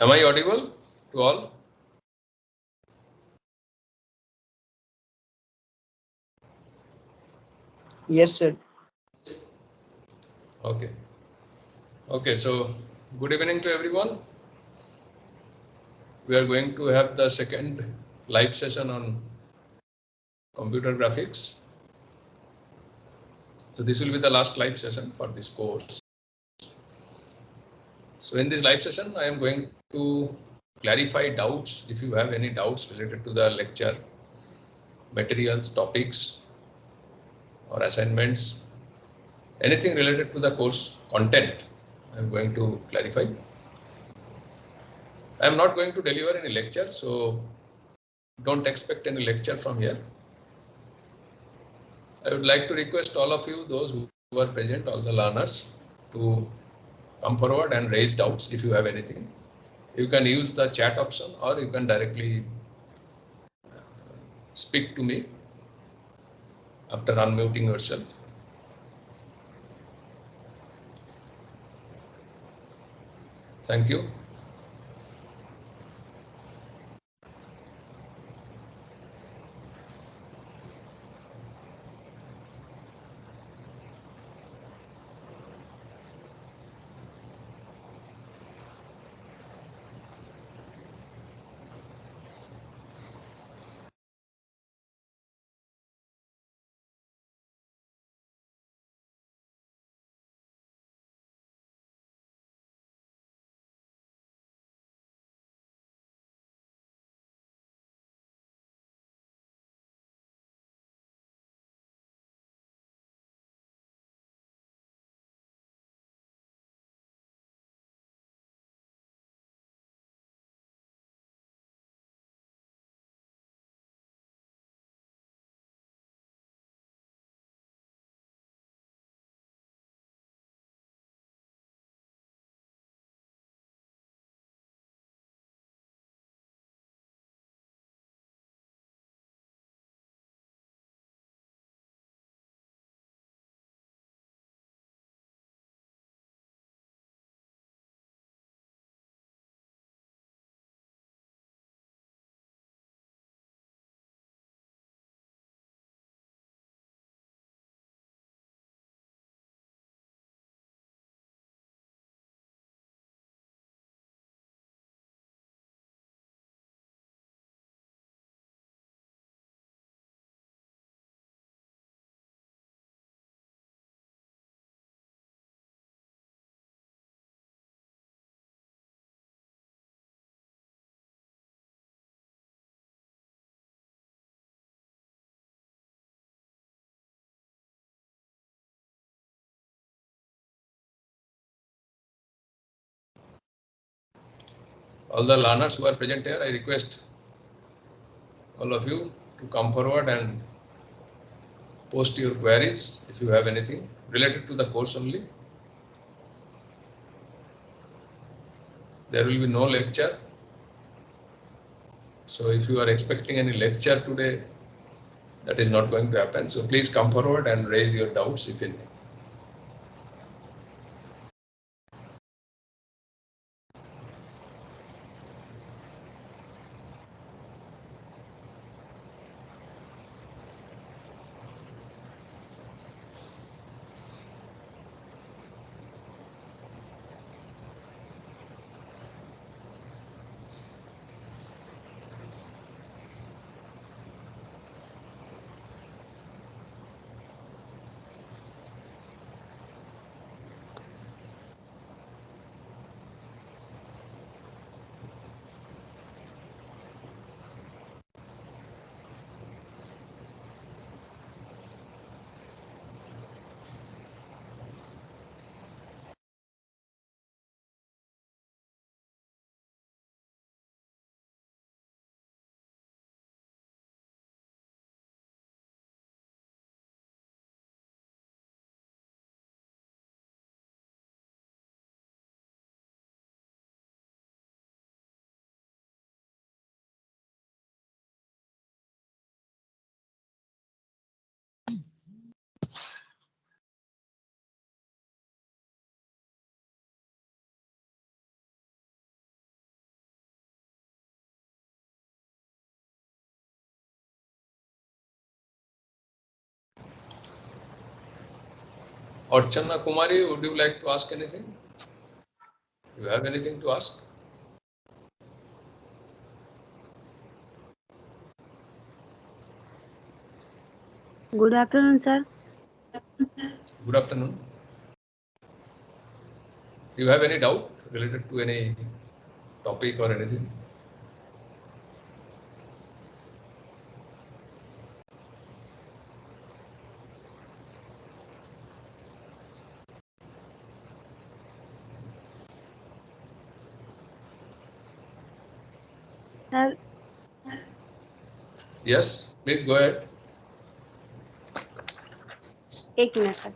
Am I audible to all? Yes, sir. Okay. Okay, so good evening to everyone. We are going to have the second live session on computer graphics. So this will be the last live session for this course. So in this live session, I am going to clarify doubts. If you have any doubts related to the lecture, materials, topics, or assignments, anything related to the course content, I am going to clarify. I am not going to deliver any lecture, so don't expect any lecture from here. I would like to request all of you, those who are present, all the learners, to come forward and raise doubts if you have anything. You can use the chat option or you can directly speak to me after unmuting yourself. Thank you. All the learners who are present here, I request all of you to come forward and post your queries if you have anything related to the course only. There will be no lecture. So if you are expecting any lecture today, that is not going to happen. So please come forward and raise your doubts if any. Archana Kumari, would you like to ask anything? You have anything to ask? Good afternoon, sir. Good afternoon. Do you have any doubt related to any topic or anything? Sir, Yes, please go ahead. एक minute sir.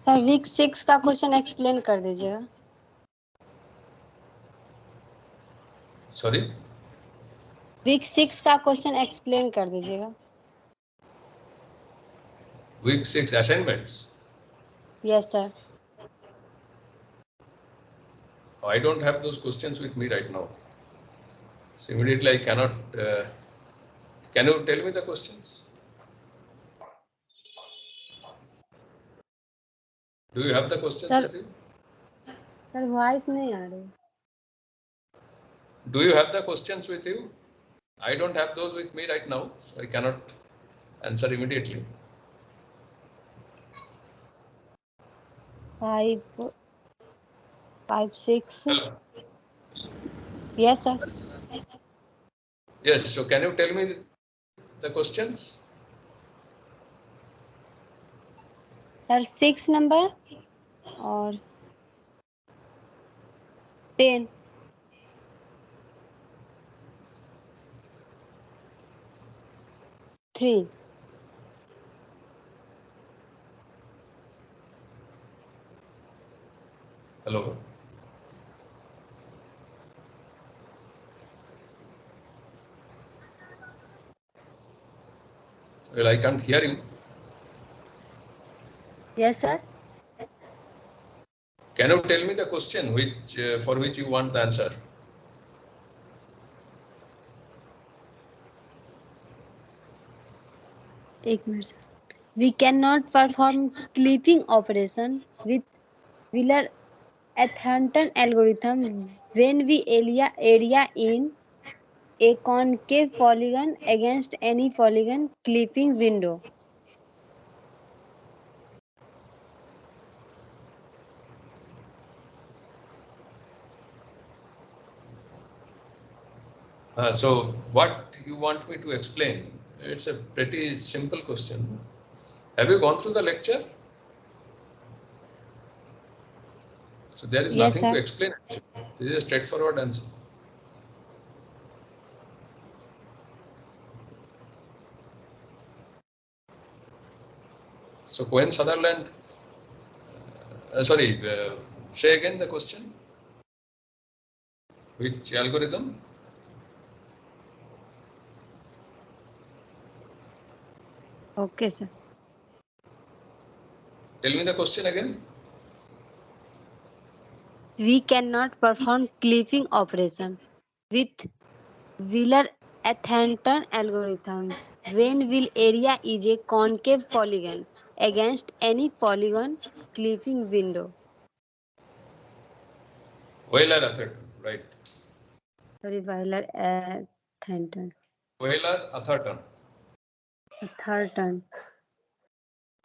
Sir week 6 का question explain कर दीजिएगा. Sorry? Week 6 का question explain कर दीजिएगा. Week 6 assignments. Yes, sir. I don't have those questions with me right now. So immediately I cannot. Can you tell me the questions? Do you have the questions Sir. with you? Sir voice नहीं आ रही. Do you have the questions with you? I don't have those with me right now, so I cannot answer immediately. 5, 6. Hello. Yes, sir. Yes, so can you tell me the questions? Sir 6 number और 10. 3. Hello. Well, I can't hear you. Yes, sir. Can you tell me the question for which you want the answer? एक minute sir. We cannot perform clipping operation with Wheeler-Atherton algorithm when we area in a concave polygon against any polygon clipping window. So what you want me to explain? It's a pretty simple question. Have you gone through the lecture? So there is Yes, nothing sir. to explain. This is a straightforward answer. So Cohen Sutherland, say again the question. Which algorithm? Okay, sir. Tell me the question again. We cannot perform clipping operation with Wheeler-Atherton algorithm when wheel area is a concave polygon against any polygon clipping window. Wheeler-Atherton, right? Sorry, Wheeler-Atherton. Wheeler-Atherton. Atherton.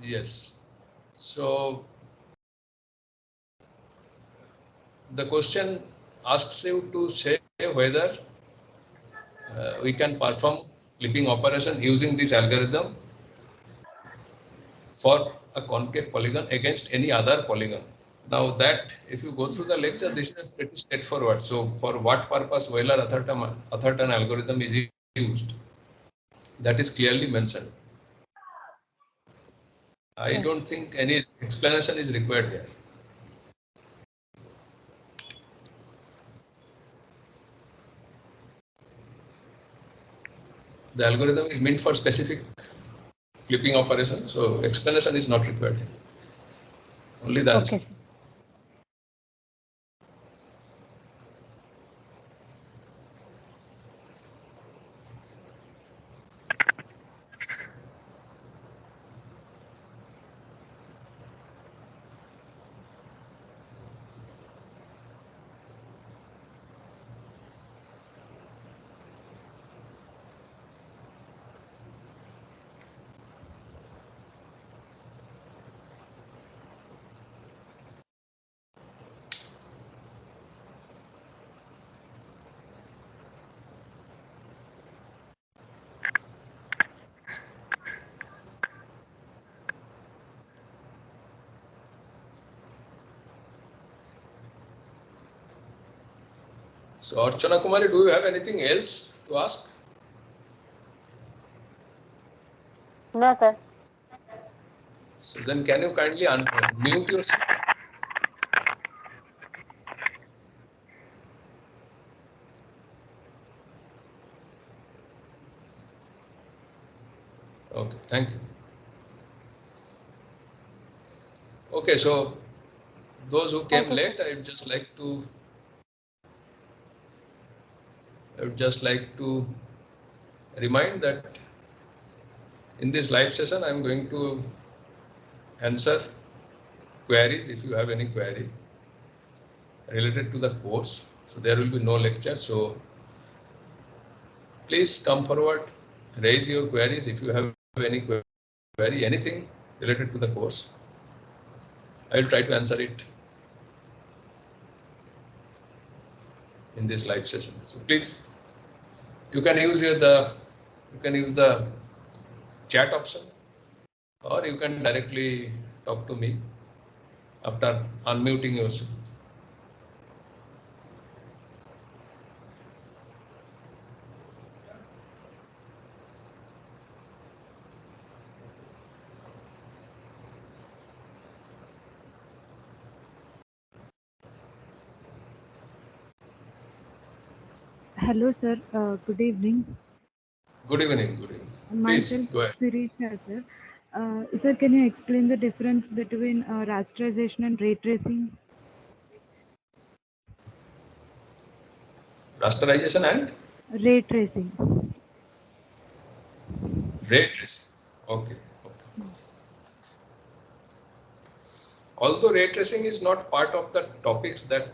Yes. So the question asks you to say whether we can perform clipping operation using this algorithm for a concave polygon against any other polygon. Now that if you go through the lecture, this is pretty straightforward. So for what purpose Wheeler-Atherton algorithm is used, that is clearly mentioned. I don't think any explanation is required here. The algorithm is meant for specific clipping operation, so explanation is not required. Only the answer. Okay, sir. So Archana Kumari, do you have anything else to ask? No, sir. So then can you kindly mute yourself? Okay, thank you. Okay, so those who came late, I would just like to remind that in this live session, I am going to answer queries if you have any query related to the course. So there will be no lecture. So please come forward, raise your queries if you have any query, anything related to the course. I will try to answer it in this live session. So please, you can use the chat option, or you can directly talk to me after unmuting yourself. Hello, sir. Good evening. Good evening. Good evening. Please Myself, go ahead. Sirisha, sir. Sir, can you explain the difference between rasterization and ray tracing? Rasterization and Ray tracing. ray tracing. Okay. Although ray tracing is not part of the topics that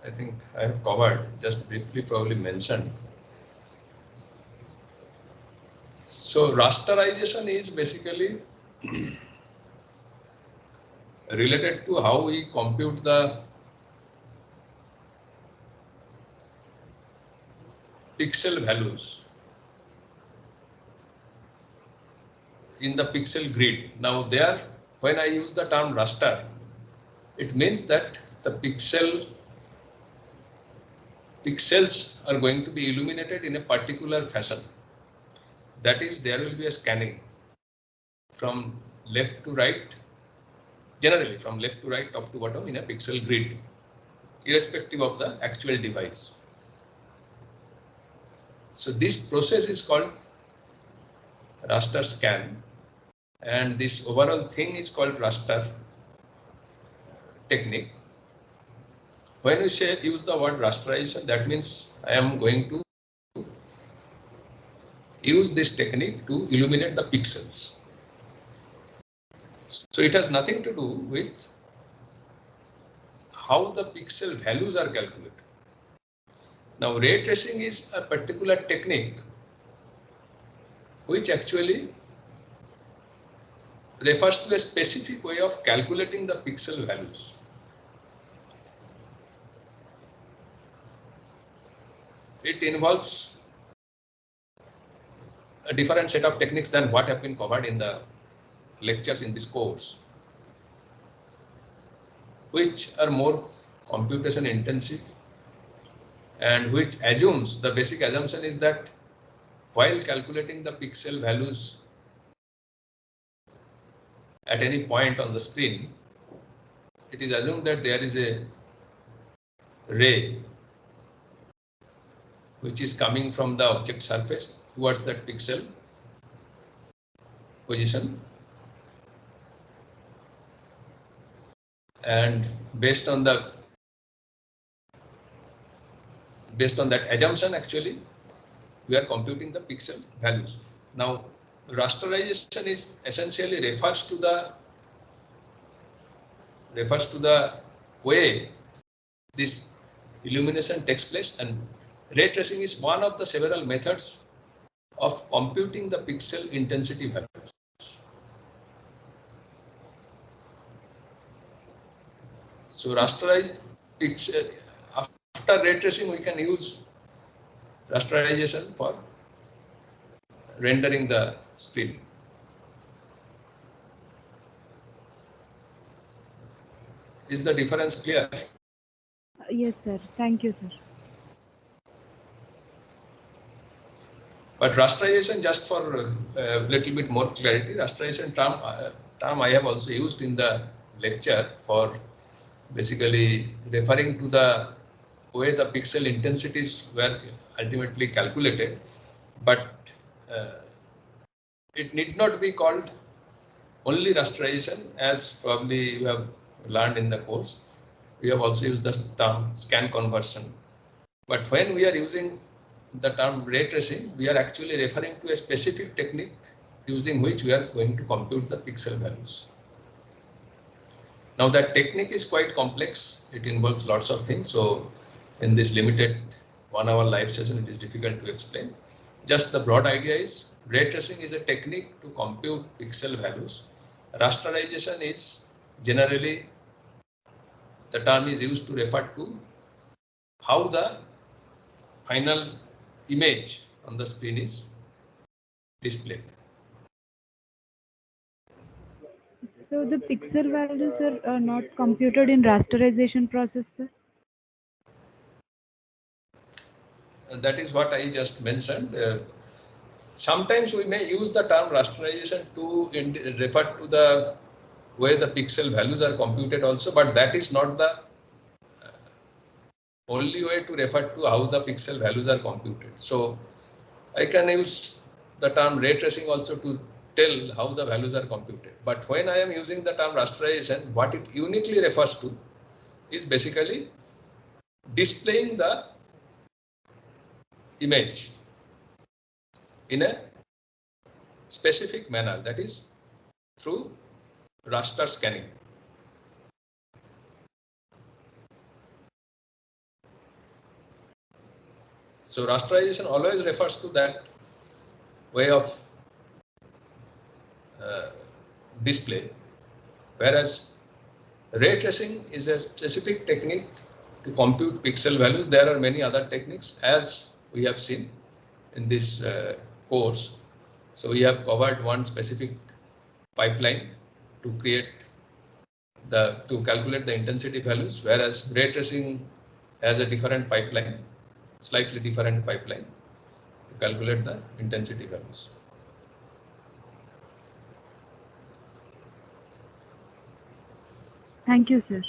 I think I have covered, just briefly probably mentioned. So rasterization is basically related to how we compute the pixel values in the pixel grid. Now there, when I use the term raster, it means that the pixels are going to be illuminated in a particular fashion. That is, there will be a scanning from left to right, generally from left to right, top to bottom in a pixel grid, irrespective of the actual device. So this process is called raster scan, and this overall thing is called raster technique. When we say use the word rasterization, that means I am going to use this technique to illuminate the pixels. So it has nothing to do with how the pixel values are calculated. Now ray tracing is a particular technique which actually refers to a specific way of calculating the pixel values. It involves a different set of techniques than what have been covered in the lectures in this course, which are more computation intensive and which assumes, the basic assumption is that while calculating the pixel values at any point on the screen, it is assumed that there is a ray which is coming from the object surface towards that pixel position, and based on that assumption, actually we are computing the pixel values. Now rasterization is essentially refers to the way this illumination takes place, and ray tracing is one of the several methods of computing the pixel intensity values. So after ray tracing, we can use rasterization for rendering the screen. Is the difference clear? Yes, sir. Thank you, sir. But rasterization, just for a little bit more clarity, rasterization term I have also used in the lecture for basically referring to the way the pixel intensities were ultimately calculated, but it need not be called only rasterization, as probably you have learned in the course. We have also used the term scan conversion. But when we are using the term ray tracing, we are actually referring to a specific technique using which we are going to compute the pixel values. Now that technique is quite complex. It involves lots of things. So in this limited 1 hour live session, it is difficult to explain. Just the broad idea is ray tracing is a technique to compute pixel values. Rasterization is generally, the term is used to refer to how the final image on the screen is displayed. So the pixel values are not computed in rasterization process, sir? That is what I just mentioned. Sometimes we may use the term rasterization to refer to the way the pixel values are computed also, but that is not the only way to refer to how the pixel values are computed. So I can use the term ray tracing also to tell how the values are computed. But when I am using the term rasterization, what it uniquely refers to is basically displaying the image in a specific manner, that is through raster scanning. So rasterization always refers to that way of display, whereas ray tracing is a specific technique to compute pixel values. There are many other techniques, as we have seen in this course. So we have covered one specific pipeline to calculate the intensity values, whereas ray tracing has a different pipeline, slightly different pipeline to calculate the intensity values. Thank you, sir.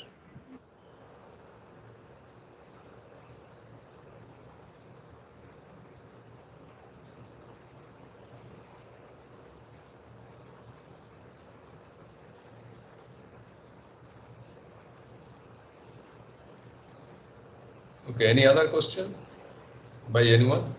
Okay, any other question by anyone?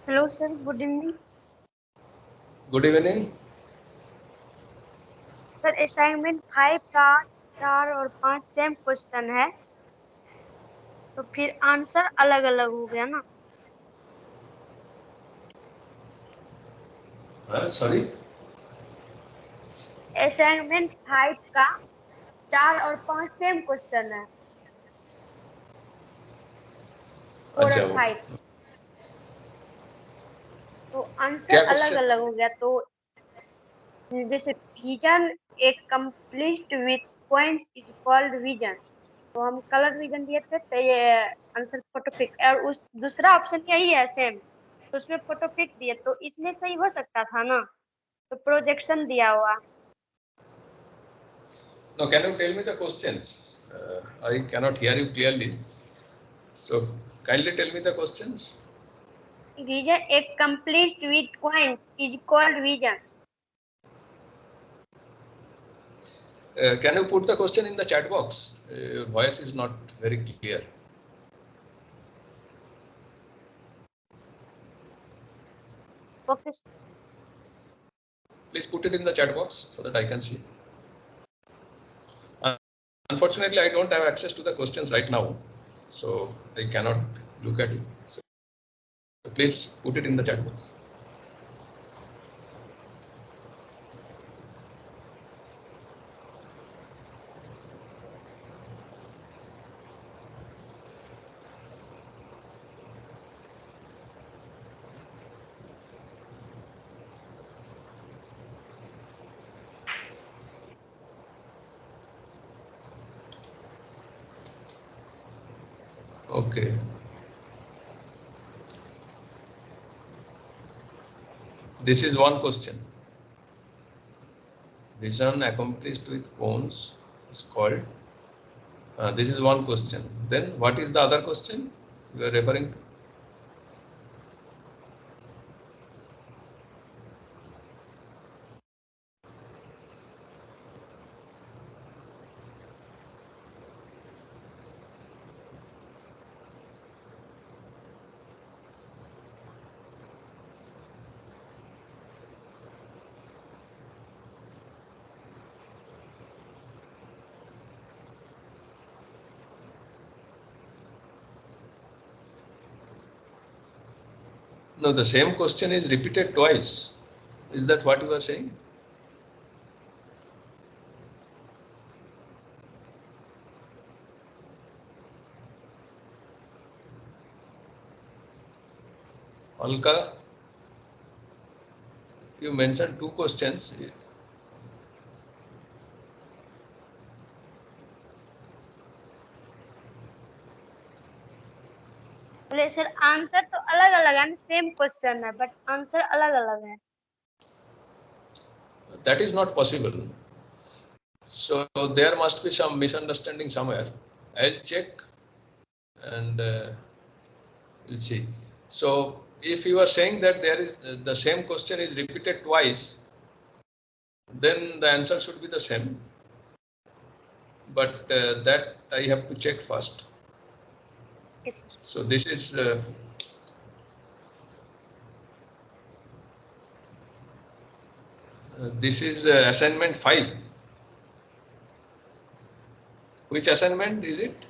Hello sir, good evening. Good evening. Sir assignment 5 का 4 और 5 same question है, तो फिर answer अलग अलग हो गया ना। Sorry. असाइनमेंट 5 का 4 और 5 सेम क्वेश्चन है, 4 अच्छा, और वो 5, तो आंसर क्या अलग क्वेश्चन? अलग हो गया। तो जैसे विजन एक complete with points is called vision, तो हम कलर विजन दिए थे, तो ये आंसर फोटो पिक, और उस दूसरा ऑप्शन यही है सेम, तो उसमें फोटो पिक दिए, तो इसमें सही हो सकता था ना, तो प्रोजेक्शन दिया हुआ। No, can you tell me the questions? I cannot hear you clearly. So kindly tell me the questions. Vision एक complete with points is called vision. Can you put the question in the chat box? Your voice is not very clear. Okay, Please put it in the chat box so that I can see. Unfortunately, I don't have access to the questions right now, so I cannot look at it. So please put it in the chat box. Okay. This is one question. Vision accomplished with cones is called. This is one question. Then what is the other question you are referring to? No, the same question is repeated twice. Is that what you are saying? Alka, you mentioned two questions. बोले sir answer तो अलग अलग है, same question है but answer अलग अलग है। That is not possible. So there must be some misunderstanding somewhere. I'll check and we'll see. So if you are saying that there is the same question is repeated twice, then the answer should be the same. But that I have to check first. Yes, So this is assignment 5. Which assignment is it?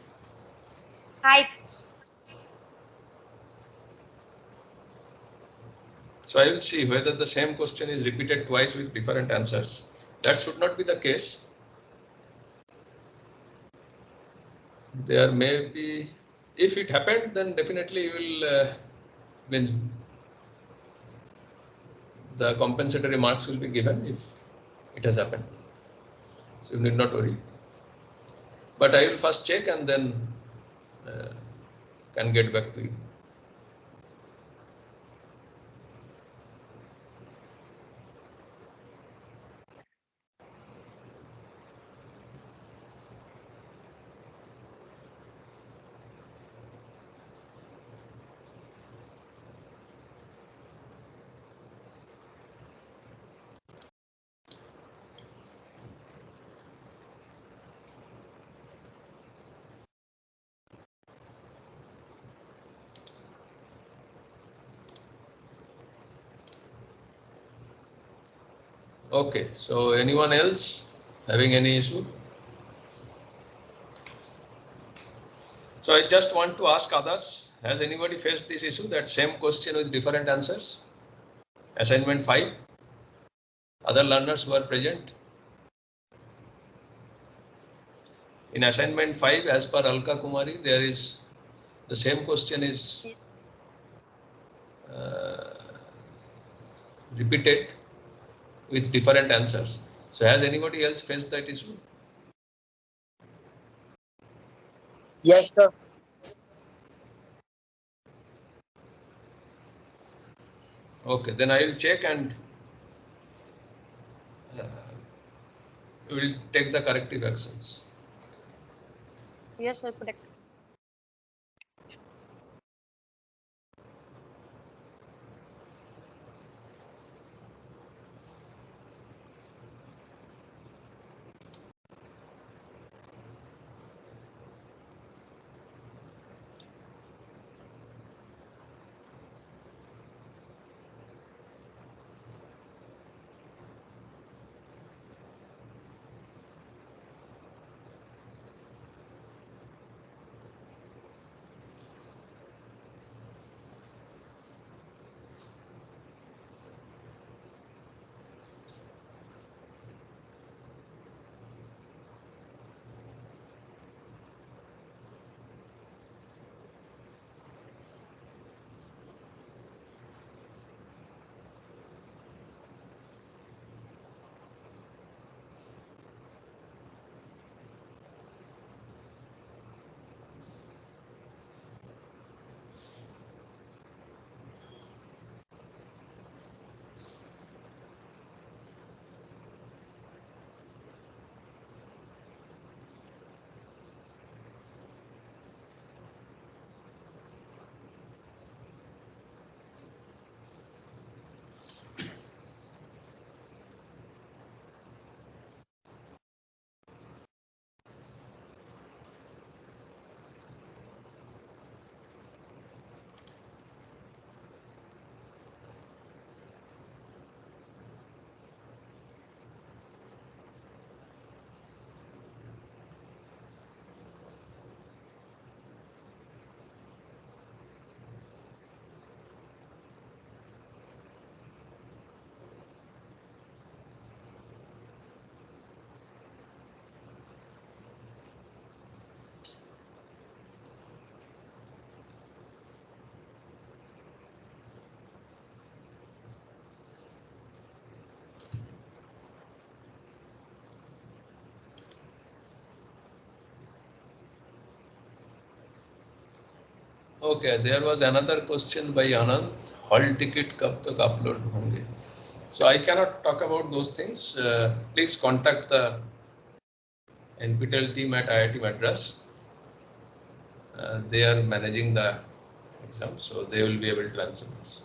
5। So I will see whether the same question is repeated twice with different answers. That should not be the case. There may be, if it happened, then definitely you will means the compensatory marks will be given if it has happened. So you need not worry. But I will first check and then can get back to you. Okay, so anyone else having any issue? So I just want to ask others, has anybody faced this issue, that same question with different answers? Assignment 5? Other learners who are present? In assignment 5, as per Alka Kumari, there is the same question is repeated with different answers. So has anybody else faced that issue? Yes, sir. Okay, then I will check and we will take the corrective actions. Yes, sir, correct. Okay, there was another question by Anand. Hall ticket कब तक upload होंगे? So I cannot talk about those things. Please contact the NPTEL team at IIT Madras. They are managing the exam, so they will be able to answer this.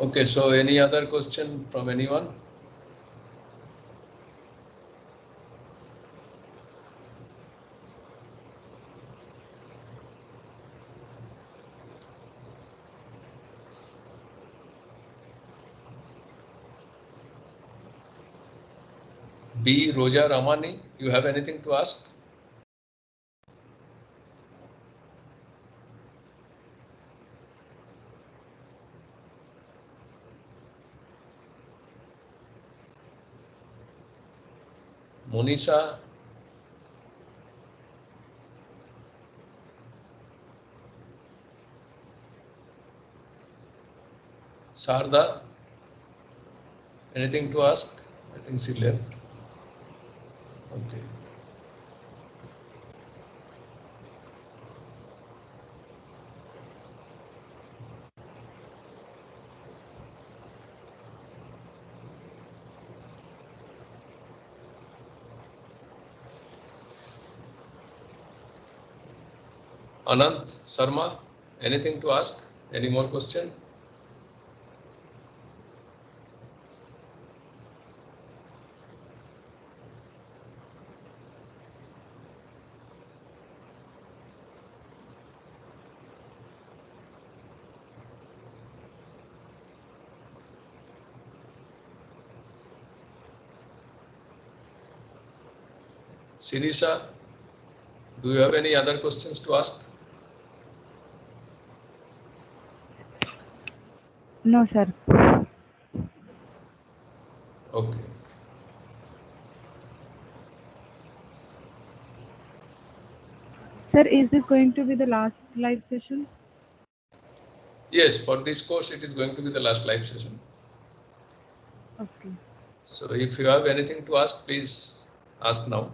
Okay, so any other question from anyone? B. Roja Ramani, you have anything to ask? Monisha, Sarda, anything to ask? I think she left. Okay. Anant Sharma, anything to ask? Any more question? Sirisha, do you have any other questions to ask? No, sir. Okay. Sir, is this going to be the last live session? Yes, for this course, it is going to be the last live session. Okay. So if you have anything to ask, please ask now.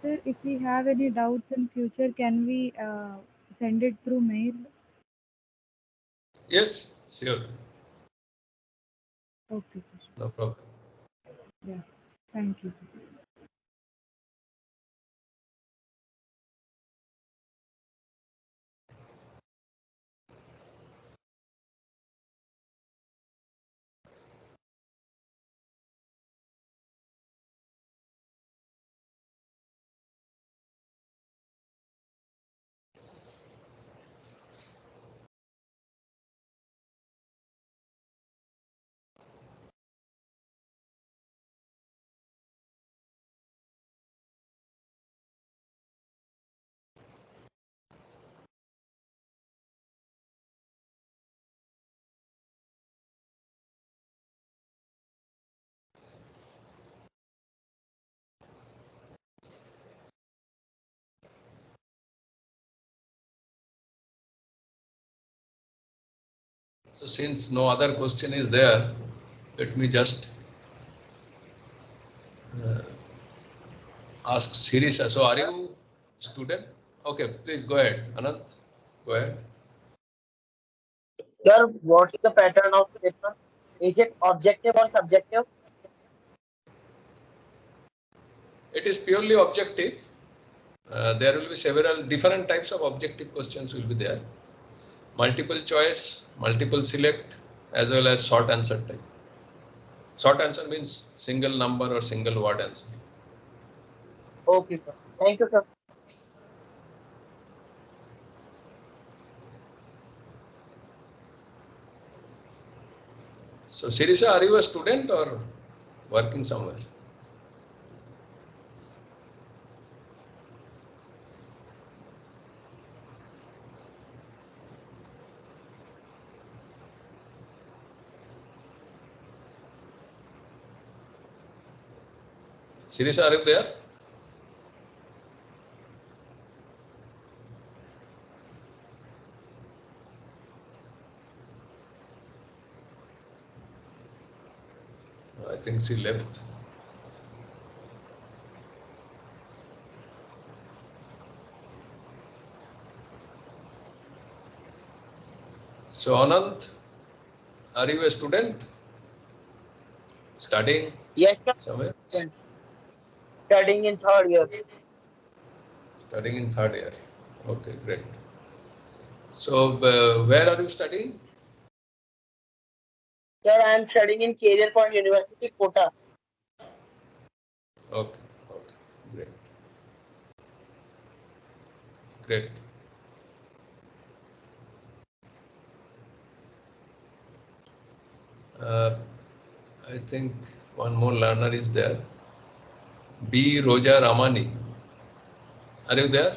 Sir, if we have any doubts in future, can we send it through mail? Yes, sure. Okay, sir. No problem. Yeah. Thank you, sir. So since no other question is there, let me just ask Sirisha. So are you student? Okay, please go ahead. Anant, go ahead. Sir, what's the pattern of paper? Is it objective or subjective? It is purely objective. There will be several different types of objective questions will be there. Multiple choice, multiple select, as well as short answer type. Short answer means single number or single word answer. Okay, sir. Thank you, sir. So Sirisha, are you a student or working somewhere? Sirisha, are you there? think she left. So Anand, are you a student? Studying? Yes, sir. Somewhere? Studying in third year. Studying in third year. Okay, great. So where are you studying? Sir, I am studying in Career Point University, Kota. Okay, okay, great. Great. I think one more learner is there. B. Roja Ramani. Are you there?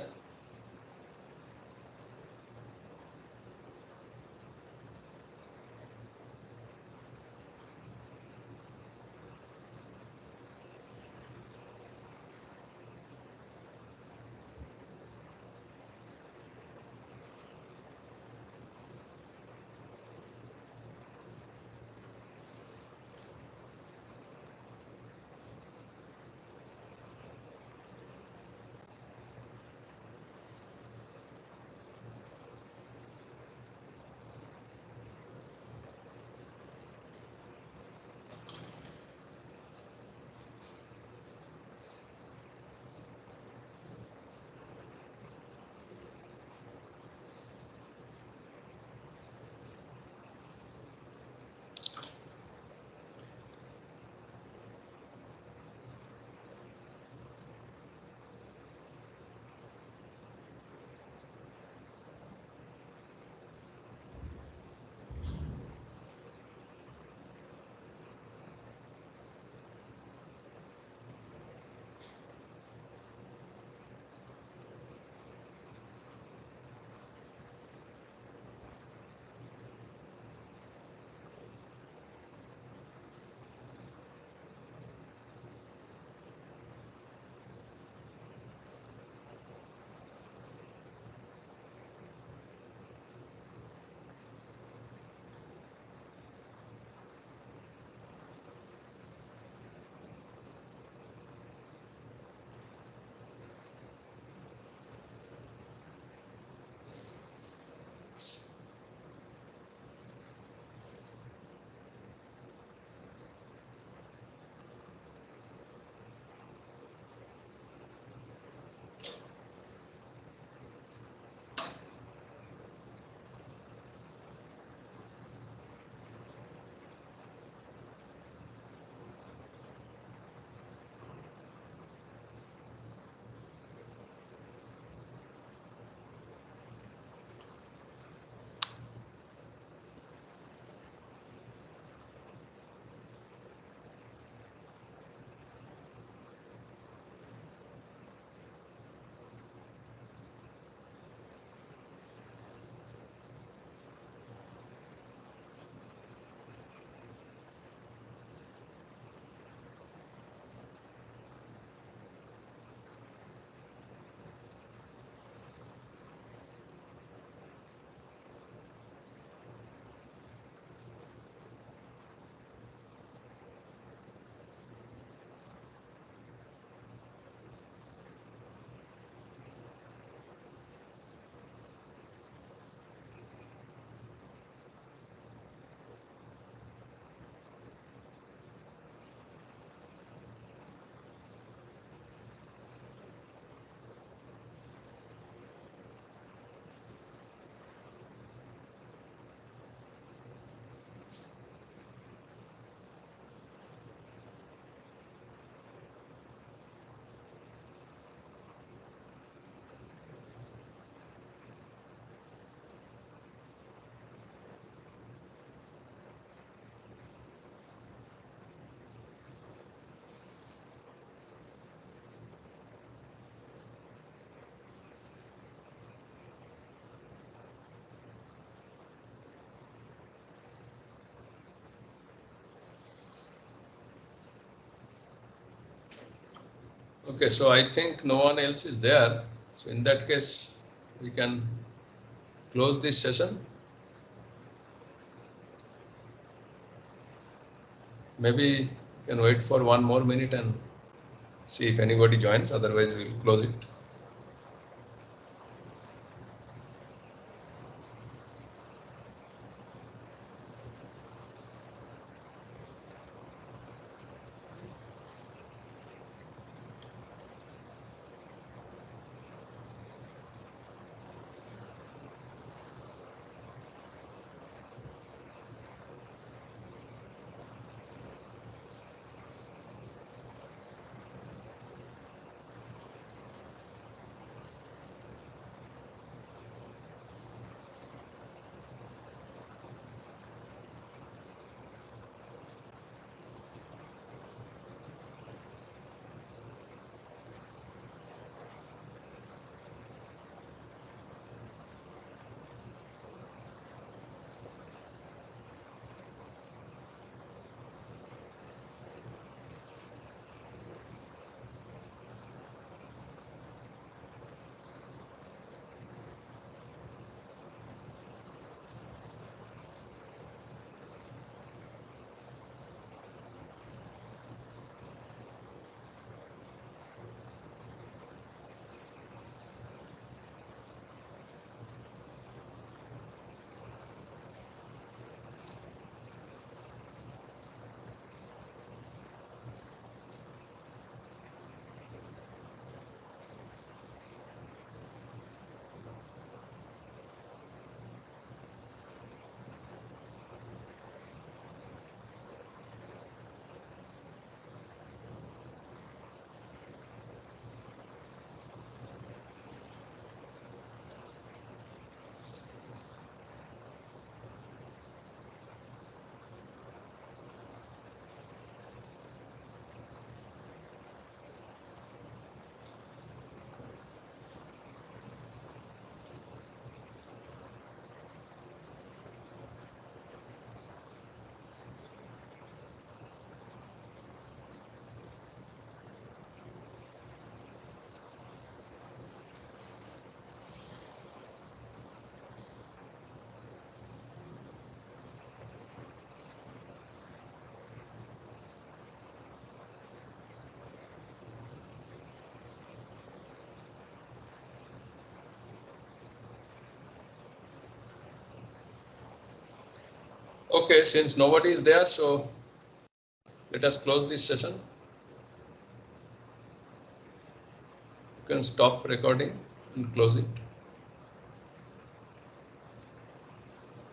Okay, so I think no one else is there. So in that case, we can close this session. Maybe can wait for 1 more minute and see if anybody joins, otherwise we'll close it. Okay, since nobody is there, so let us close this session. You can stop recording and close it.